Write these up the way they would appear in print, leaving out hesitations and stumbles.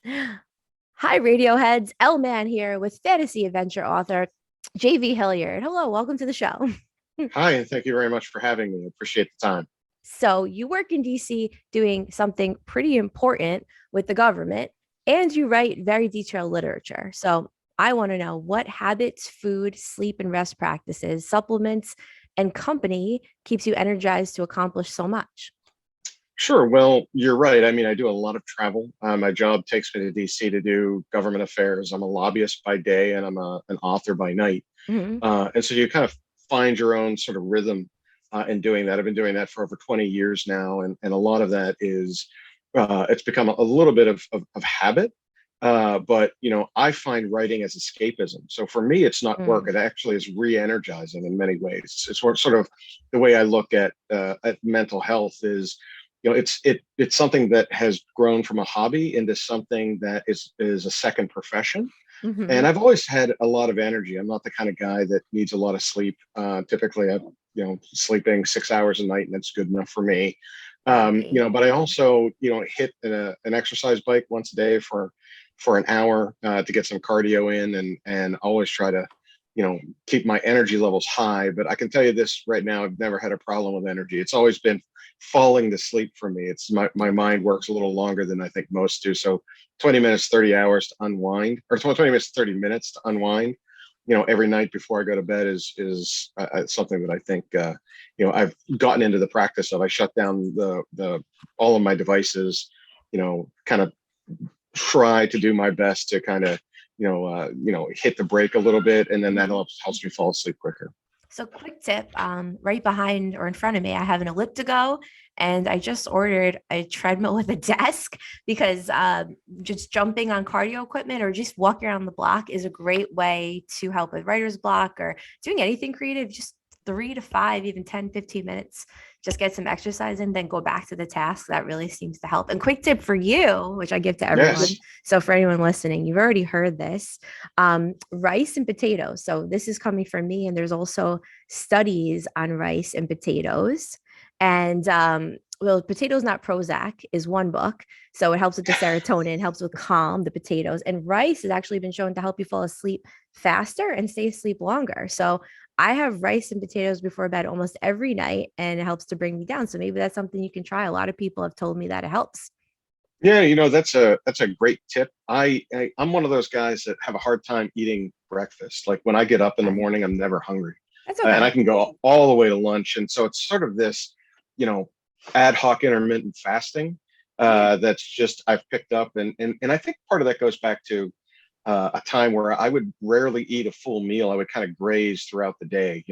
Hi, Radioheads. L Man here with fantasy adventure author JV Hilliard. Hello, welcome to the show. Hi, and thank you very much for having me. I appreciate the time. So, you work in DC doing something pretty important with the government, and you write very detailed literature. So, I want to know what habits, food, sleep, and rest practices, supplements, and company keeps you energized to accomplish so much. Sure. Well, you're right. I mean, I do a lot of travel. My job takes me to DC to do government affairs. I'm a lobbyist by day and an author by night. Mhm. And so you kind of find your own sort of rhythm in doing that. I've been doing that for over 20 years now. And a lot of that is, it's become a little bit of habit. But, I find writing as escapism. So for me, it's not work. Mm. It actually is re-energizing in many ways. It's sort of the way I look at mental health is, it's something that has grown from a hobby into something that is a second profession. And Mhm. I've always had a lot of energy. I'm not the kind of guy that needs a lot of sleep. Typically, I'm sleeping 6 hours a night, and that's good enough for me. Happy. But I also hit an exercise bike once a day for an hour to get some cardio in, and always try to keep my energy levels high. But I can tell you this right now: I've never had a problem with energy. It's always been falling to sleep for me. It's my mind works a little longer than I think most do. So 20 minutes, 30 hours to unwind, or 20 minutes, 30 minutes to unwind, every night before I go to bed is something that I think, I've gotten into the practice of. I shut down the all of my devices, kind of try to do my best to kind of, hit the brake a little bit. And then that Mhm. helps me fall asleep quicker. So, quick tip, right behind or in front of me, I have an elliptical, and I just ordered a treadmill with a desk because just jumping on cardio equipment or just walking around the block is a great way to help with writer's block or doing anything creative. Just 3 to 5, even 10, 15 minutes, just get some exercise and then go back to the task. That really seems to help. And quick tip for you, which I give to everyone. Yes. So, for anyone listening, you've already heard this, rice and potatoes. So, this is coming from me, and there's also studies on rice and potatoes. And well, potatoes not Prozac is one book, so it helps with the serotonin, helps with calm the potatoes. And rice has actually been shown to help you fall asleep faster and stay asleep longer. So I have rice and potatoes before bed almost every night, and it helps to bring me down. So maybe that's something you can try. A lot of people have told me that it helps. Yeah, that's a great tip. I'm one of those guys that have a hard time eating breakfast. Like when I get up in the Okay. morning, I'm never hungry, That's and I okay. can go all the way to lunch. And so it's sort of this, you know, ad hoc intermittent fasting Yeah. that's just I've picked up, and I think part of that goes back to a time where I would rarely eat a full meal. I would kind of graze throughout the day,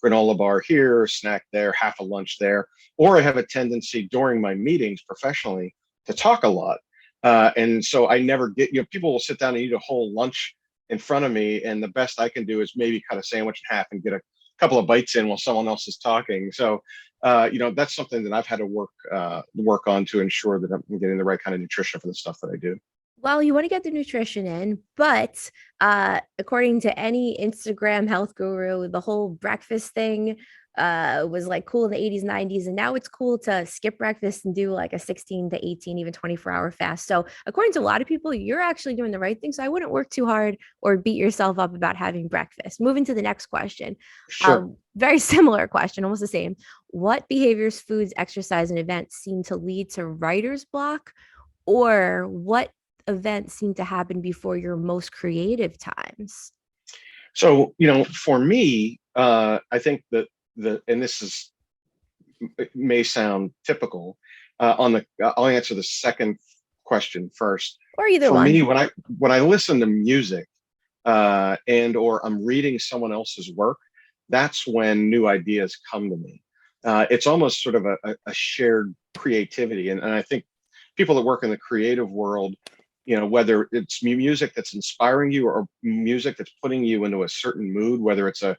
granola bar here, snack there, half a lunch there. Or I have a tendency during my meetings professionally to talk a lot. And so I never get, people will sit down and eat a whole lunch in front of me. And the best I can do is maybe cut a sandwich in half and get a couple of bites in while someone else is talking. So, that's something that I've had to work on to ensure that I'm getting the right kind of nutrition for the stuff that I do. Well, you want to get the nutrition in, but according to any Instagram health guru, the whole breakfast thing was like cool in the 80s, 90s, and now it's cool to skip breakfast and do like a 16 to 18, even 24-hour fast. So, according to a lot of people, you're actually doing the right thing. So, I wouldn't work too hard or beat yourself up about having breakfast. Moving to the next question. Sure. Very similar question, almost the same. What behaviors, foods, exercise, and events seem to lead to writer's block? Or what events seem to happen before your most creative times? So, for me, I think that and this is it may sound typical. I'll answer the second question first. Or either For me, one. when I listen to music and or I'm reading someone else's work, that's when new ideas come to me. It's almost sort of a shared creativity, and I think people that work in the creative world, whether it's music that's inspiring you or music that's putting you into a certain mood, whether it's a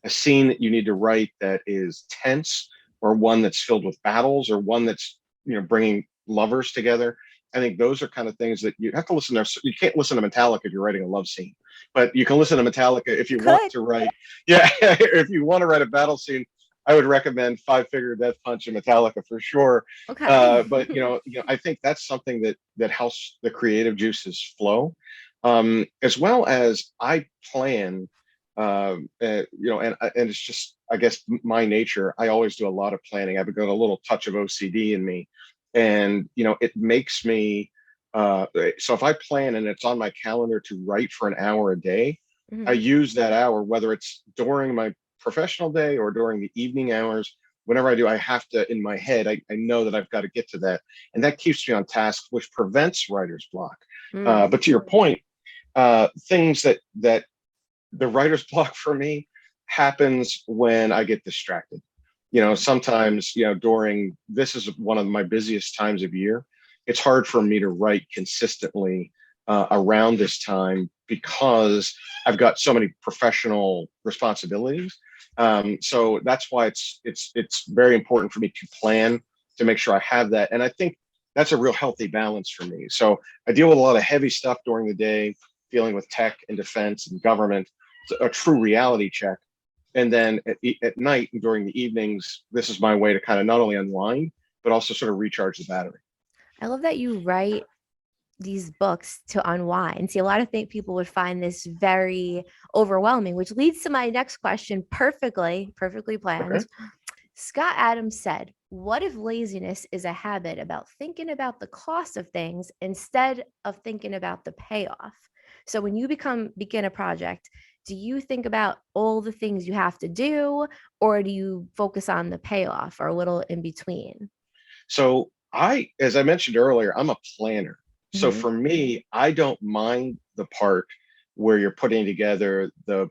scene that you need to write that is tense or one that's filled with battles or one that's bringing lovers together. I think those are kind of things that you have to listen to. You can't listen to Metallica if you're writing a love scene, but you can listen to Metallica if You you want could. to write. Yeah, if you want to write a battle scene, I would recommend Five Finger Death Punch and Metallica for sure. Okay. But I think that's something that helps the creative juices flow, as well as I plan. And it's just, I guess, my nature. I always do a lot of planning. I've got a little touch of OCD in me, and it makes me. So if I plan and it's on my calendar to write for an hour a day, I Mhm. use that hour, whether it's during my professional day or during the evening hours. Whenever I do, I have to, in my head, I know that I've got to get to that. And that keeps me on task, which prevents writer's block. Mm. But to your point, things that the writer's block for me happens when I get distracted. Sometimes, during this is one of my busiest times of year. It's hard for me to write consistently around this time because I've got so many professional responsibilities. So that's why it's very important for me to plan to make sure I have that. And I think that's a real healthy balance for me. So I deal with a lot of heavy stuff during the day, dealing with tech and defense and government, a true reality check. And then at night and during the evenings, this is my way to kind of not only unwind, but also sort of recharge the battery. I love that you write these books to unwind. See, a lot of people would find this very overwhelming, which leads to my next question perfectly Okay. planned. Scott Adams said, "What if laziness is a habit about thinking about the cost of things instead of thinking about the payoff?" So when you begin a project, do you think about all the things you have to do, or do you focus on the payoff or a little in between? So as I mentioned earlier, I'm a planner. So Mhm. for me, I don't mind the part where you're putting together the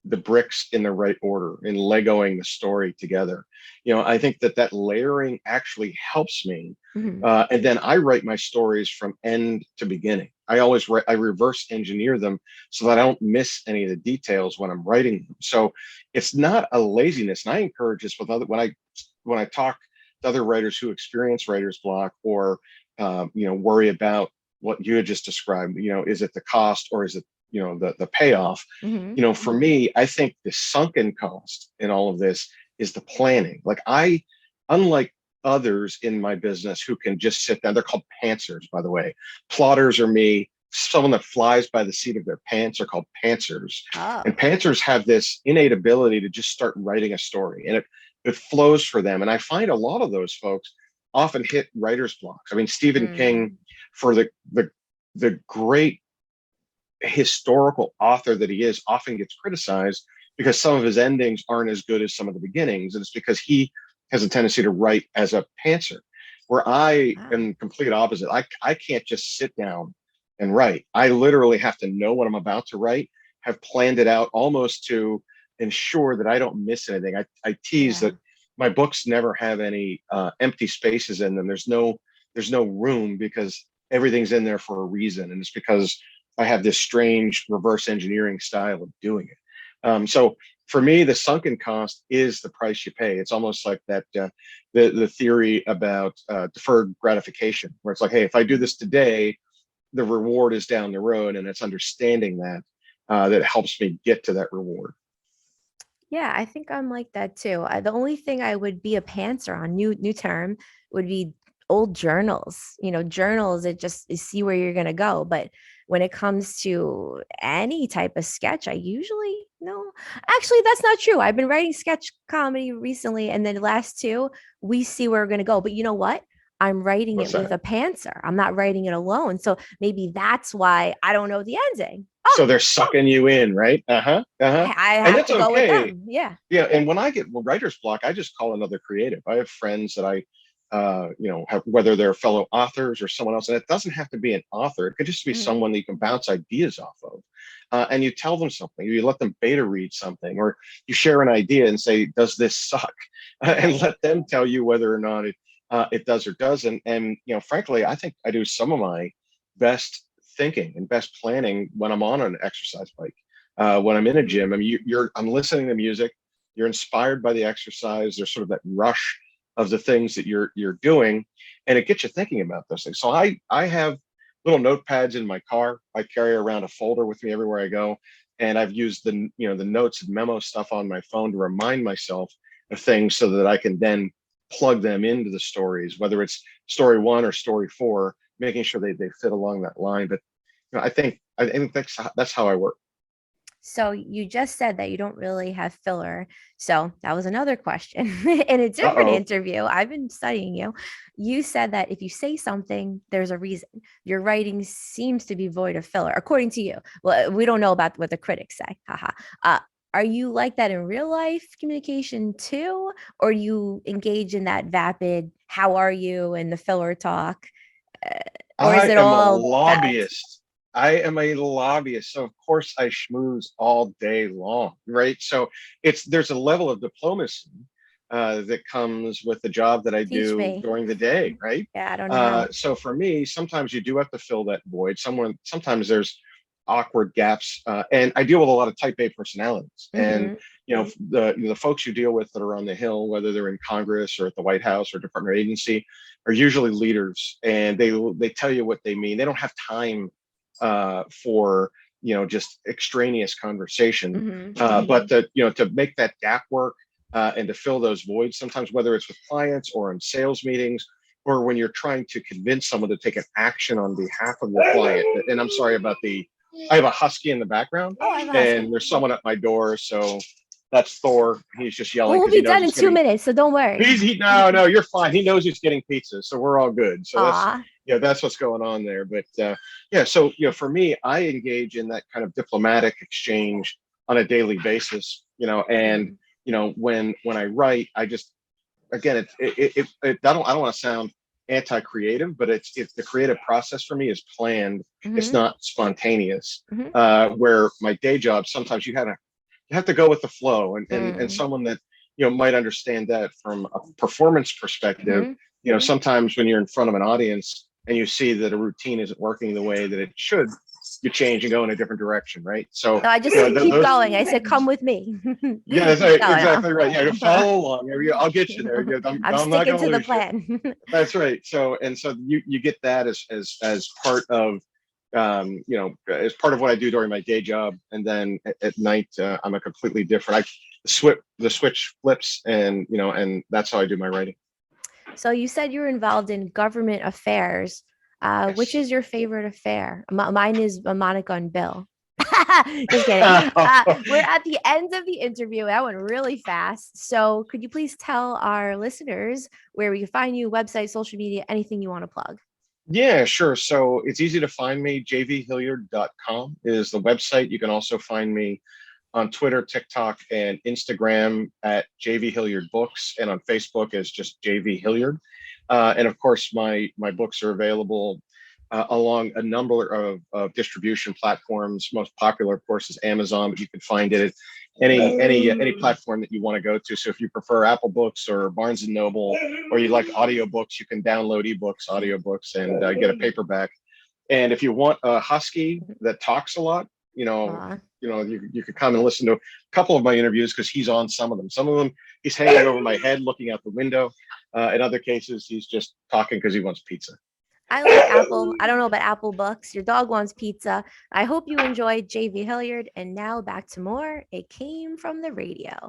bricks in the right order and Legoing the story together. I think that layering actually helps me. Mhm. And then I write my stories from end to beginning. I reverse engineer them so that I don't miss any of the details when I'm writing them. So it's not a laziness. And I encourage this with other when I talk to other writers who experience writer's block or worry about what you had just described. Is it the cost or is it the payoff? Mhm. For me, I think the sunken cost in all of this is the planning. Like unlike others in my business who can just sit down, they're called pantsers, by the way. Plotters are me. Someone that flies by the seat of their pants are called pantsers. And Oh. pantsers have this innate ability to just start writing a story and it flows for them. And I find a lot of those folks often hit writer's blocks. I mean, Stephen King, Mm. for the great historical author that he is, often gets criticized because some of his endings aren't as good as some of the beginnings. And it's because he has a tendency to write as a pantser, where I Wow. am complete opposite. I can't just sit down and write. I literally have to know what I'm about to write, have planned it out almost to ensure that I don't miss anything. I tease Yeah. that my books never have any empty spaces in them. There's no room because everything's in there for a reason, and it's because I have this strange reverse engineering style of doing it. So for me, the sunken cost is the price you pay. It's almost like that the theory about deferred gratification, where it's like, hey, if I do this today, the reward is down the road, and it's understanding that that helps me get to that reward. Yeah, I think I'm like that too. The only thing I would be a pantser on, new term, would be old journals. Journals, it just you see where you're gonna go. But when it comes to any type of sketch, I usually no. Actually, that's not true. I've been writing sketch comedy recently, and then the last two, we see where we're gonna go. But you know what? I'm writing What's it with that? a pantser. I'm not writing it alone. So maybe that's why I don't know the ending. Oh, So they're sucking you in, right? Uh-huh. Uh-huh. I And have that's to go with okay. them. Yeah. Yeah, and when I get writer's block, I just call another creative. I have friends that have, whether they're fellow authors or someone else, and it doesn't have to be an author. It could just be Mhm. someone that you can bounce ideas off of, and you tell them something, you let them beta read something, or you share an idea and say, "Does this suck?" and Right. let them tell you whether or not it does or doesn't. And frankly, I think I do some of my best thinking and best planning when I'm on an exercise bike, when I'm in a Mhm. gym. I mean, I'm listening to music, you're inspired by the exercise. There's sort of that rush of the things that you're doing, and it gets you thinking about those things. So I have little notepads in my car. I carry around a folder with me everywhere I go, and I've used the notes and memo stuff on my phone to remind myself of things so that I can then plug them into the stories, whether it's story one or story four, making sure they fit along that line. But I think that's how I work. So you just said that you don't really have filler. So that was another question in a Uh different oh. interview. I've been studying you. You said that if you say something, there's a reason. Your writing seems to be void of filler, according to you. Well, we don't know about what the critics say. Haha. Are you like that in real life communication too? Or you engage in that vapid, how are you, and the filler talk? Uh, or is I it am a all balanced? lobbyist. I am a lobbyist, so of course I schmooze all day long, right? So it's there's a level of diplomacy that comes with the job that I Teach do me. during the day, right? Yeah, I don't know how. So for me, sometimes you do have to fill that void. Sometimes there's awkward gaps, and I deal with a lot of Type A personalities, and Hmm. the folks you deal with that are on the Hill, whether they're in Congress or at the White House or Department or agency, are usually leaders, and they tell you what they mean. They don't have time for just extraneous conversation, Hmm. but to make that gap work and to fill those voids, sometimes whether it's with clients or in sales meetings or when you're trying to convince someone to take an action on behalf of your client. And I'm sorry about I have a husky in the background, Oh, I'm and asking. there's someone at my door, so that's Thor. He's just Well, yelling we'll because he be knows done in he's two getting minutes, so don't worry. no, you're fine. He knows he's getting pizza, so we're all good. So Aw. that's what's going on there. But yeah, so for me, I engage in that kind of diplomatic exchange on a daily basis. And Mm-hmm. when I write, I just again, I don't want to sound anti-creative, but it's the creative process for me is planned. It's Hmm. not spontaneous. Hmm. Where my day job, sometimes you have to go with the flow, and Mm. someone that might understand that from a performance perspective. Hmm. Sometimes when you're in front of an audience and you see that a routine isn't working the way that it should, you change and go in a different direction, right? So No, I just said keep those going. I said come with me. yeah, that's Keep right, going. exactly right. Yeah, you No. follow along. I'll get you there. I'm I'm not sticking going to to the lose you. plan. That's right. So you get that as part of as part of what I do during my day job, and then at night I'm a completely different. The switch flips, and that's how I do my writing. So you said you were involved in government affairs. Which Yes. is your favorite affair? Mine is Monica and Bill. Just kidding. We're at the end of the interview. That went really fast. So could you please tell our listeners where we can find you, website, social media, anything you want to plug? Yeah, sure. So it's easy to find me. jvhilliard.com is the website. You can also find me on Twitter, TikTok, and Instagram at JV Hilliard Books, and on Facebook as just JV Hilliard. And of course, my books are available along a number of distribution platforms. Most popular, of course, is Amazon, but you can find it at any platform that you want to go to. So if you prefer Apple Books or Barnes and Noble, or you like audiobooks, you can download ebooks, audiobooks, and get a paperback. And if you want a husky that talks a lot, you know, Aw. you could come and listen to a couple of my interviews because he's on some of them. Some of them he's hanging over my head looking out the window. In other cases, he's just talking because he wants pizza. I like Apple. I don't know about Apple Books. Your dog wants pizza. I hope you enjoyed JV Hilliard. And now back to more. It came from the radio.